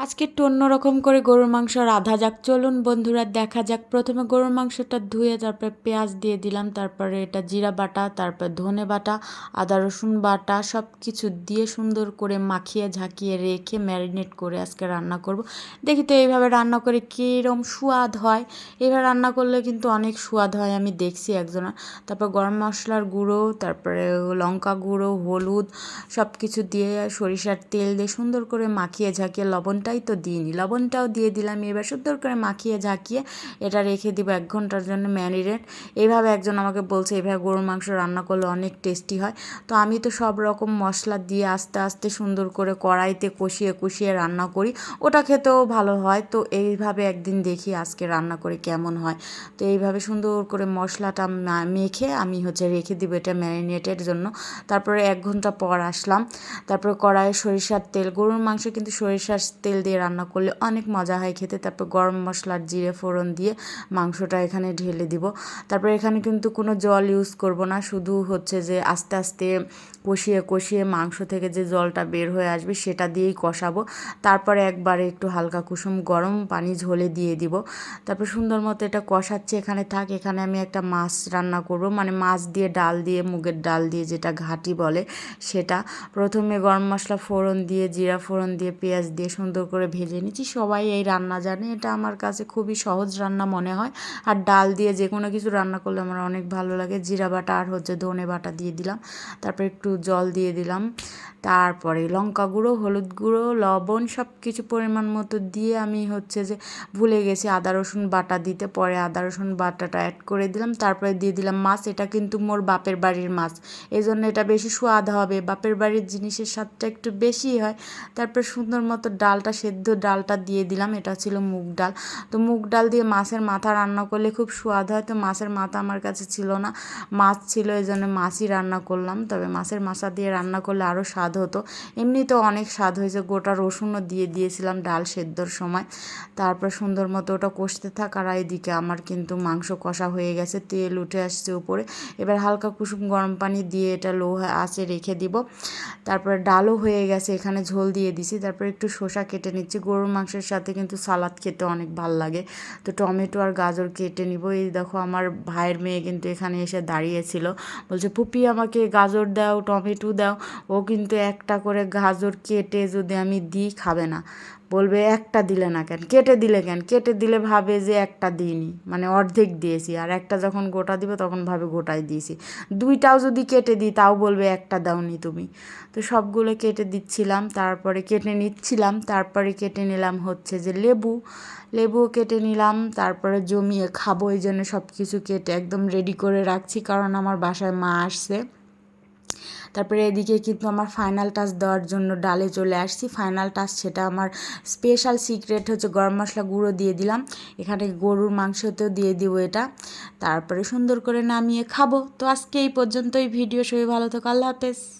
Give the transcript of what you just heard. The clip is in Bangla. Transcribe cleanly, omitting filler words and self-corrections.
আজকে একটু অন্যরকম করে গরুর মাংস রাঁধা যাক। চলুন বন্ধুরা দেখা যাক। প্রথমে গরুর মাংসটা ধুয়ে তারপরে পেঁয়াজ দিয়ে দিলাম, তারপরে এটা জিরা বাটা, তারপর ধনে বাটা, আদা রসুন বাটা সব কিছু দিয়ে সুন্দর করে মাখিয়ে ঝাঁকিয়ে রেখে ম্যারিনেট করে আজকে রান্না করব। দেখি তো এইভাবে রান্না করে কীরকম স্বাদ হয়। এইভাবে রান্না করলে কিন্তু অনেক স্বাদ হয়, আমি দেখছি একজনের। তারপর গরম মশলার গুঁড়ো, তারপরে লঙ্কা গুঁড়ো, হলুদ সব কিছু দিয়ে সরিষার তেল দিয়ে সুন্দর করে মাখিয়ে ঝাঁকিয়ে লবণটাই তো দিইনি, লবণটাও দিয়ে দিলাম। এবার সুন্দর করে মাখিয়ে ঝাঁকিয়ে এটা রেখে দিব 1 ঘন্টার জন্য ম্যারিনেট। এইভাবে একজন আমাকে বলছে এইভাবে গরুর মাংস রান্না করলে অনেক টেস্টি হয়। তো আমি তো সব রকম মশলা দিয়ে আস্তে আস্তে সুন্দর করে কড়াইতে কষিয়ে কষিয়ে রান্না করি, ওটা খেতেও ভালো হয়। তো এইভাবে একদিন দেখি আজকে রান্না করে কেমন হয়। তো এইভাবে সুন্দর করে মশলাটা মেখে আমি রেখে দিব এটা ম্যারিনেটের জন্য। তারপরে 1 ঘন্টা পর আসলাম, তারপর কড়াইয়ে সরিষার তেল, গরুর মাংস কিন্তু সরিষার তেল দিয়ে রান্না করলে অনেক মজা হয় খেতে। তারপর গরম মশলার জিরে ফোড়ন দিয়ে মাংসটা এখানে ঢেলে দিব। তারপর এখানে কিন্তু কোনো জল ইউজ করব না, শুধু আস্তে আস্তে কষিয়ে কষিয়ে মাংস থেকে যে জলটা বের হয়ে আসবে সেটা দিয়েই কষাবো। তারপরে একবারে একটু হালকা কুসুম গরম পানি ঝোলে দিয়ে দিব। তারপর সুন্দর মতো এটা কষাচ্ছে, এখানে থাক। এখানে আমি একটা মাছ রান্না করব, মানে মাছ দিয়ে ডাল দিয়ে, মুগের ডাল দিয়ে যেটা ঘাটি বলে সেটা। প্রথমে গরম মশলা ফোড়ন দিয়ে, জিরা ফোড়ন দিয়ে, পেঁয়াজ দিয়ে সুন্দর করে ভেজে নিচ্ছি। সবাই এই রান্না জানে, এটা আমার কাছে খুবই সহজ রান্না মনে হয়। আর ডাল দিয়ে যে কোনো কিছু রান্না করলে আমার অনেক ভালো লাগে। জিরা বাটা আর ধনে বাটা দিয়ে দিলাম, তারপর একটু জল দিয়ে দিলাম, তারপরে লঙ্কা গুঁড়ো, হলুদ গুঁড়ো, লবণ সব কিছু পরিমাণ মতো দিয়ে আমি ভুলে গেছি আদা রসুন বাটা দিতে, পরে আদা রসুন বাটাটা অ্যাড করে দিলাম। তারপরে দিয়ে দিলাম মাছ, এটা কিন্তু মোর বাপের বাড়ির মাছ, এই জন্য এটা বেশি স্বাদ হবে। বাপের বাড়ির জিনিসের স্বাদটা একটু বেশি হয়। তারপর সুন্দর মতো ডালটা, সেদ্ধ ডালটা দিয়ে দিলাম, এটা ছিল মুগ ডাল। তো মুগ ডাল দিয়ে মাছের মাথা রান্না করলে খুব স্বাদ হয়। তো মাছের মাথা আমার কাছে ছিল না, মাছ ছিল, এই জন্য মাছই রান্না করলাম। তবে মাছের মাথা দিয়ে রান্না করলে আরও স্বাদ হতো। এমনিতেও অনেক স্বাদ হয়েছে, গোটা রসুনও দিয়ে দিয়েছিলাম ডাল সেদ্ধর সময়। তারপর সুন্দর মতো ওটা কষতে থাক। আর এইদিকে আমার কিন্তু মাংস কষা হয়ে গেছে, তেল উঠে আসছে উপরে। এবার হালকা কুসুম গরম পানি দিয়ে এটা লো আঁচে রেখে দিব। তারপরে ডালও হয়ে গেছে, এখানে ঝোল দিয়ে দিছি। তারপর একটু শসা কেটে নিচ্ছি, গরুর মাংসের সাথে কিন্তু সালাদ খেতে অনেক ভাল লাগে। তো টমেটো আর গাজর কেটে নিব। এই দেখো আমার ভাইয়ের মেয়ে কিন্তু এখানে এসে দাঁড়িয়েছিল, বলছে ফুপি আমাকে গাজর দাও, টমেটো দাও। ও কিন্তু একটা করে গাজর কেটে যদি আমি দিই খাবে না, বলবে একটা দিলে না কেন, কেটে দিলে কেন। কেটে দিলে ভাবে যে একটা দিইনি, মানে অর্ধেক দিয়েছি। আর একটা যখন গোটা দিব তখন ভাবে গোটাই দিয়েছি। দুইটাও যদি কেটে দিই তাও বলবে একটা দাওনি তুমি। তো সবগুলো কেটে দিচ্ছিলাম, তারপরে কেটে নিচ্ছিলাম। তারপরে কেটে নিলাম লেবুও কেটে নিলাম। তারপরে জমিয়ে খাবো, এই জন্য সব কিছু কেটে একদম রেডি করে রাখছি, কারণ আমার বাসায় মা আসছে। তারপরে এদিকে কিন্তু আমার ফাইনাল টাচ দেওয়ার জন্য ডালে চলে আসছি। ফাইনাল টাচ সেটা আমার স্পেশাল সিক্রেট গরম মশলা গুঁড়ো দিয়ে দিলাম, এখানে গরুর মাংসতেও দিয়ে দিব এটা। তারপরে সুন্দর করে নামিয়ে খাবো। তো আজকে এই পর্যন্তই ভিডিও, সবাই ভালো থাকো, আল্লাহ হাফেজ।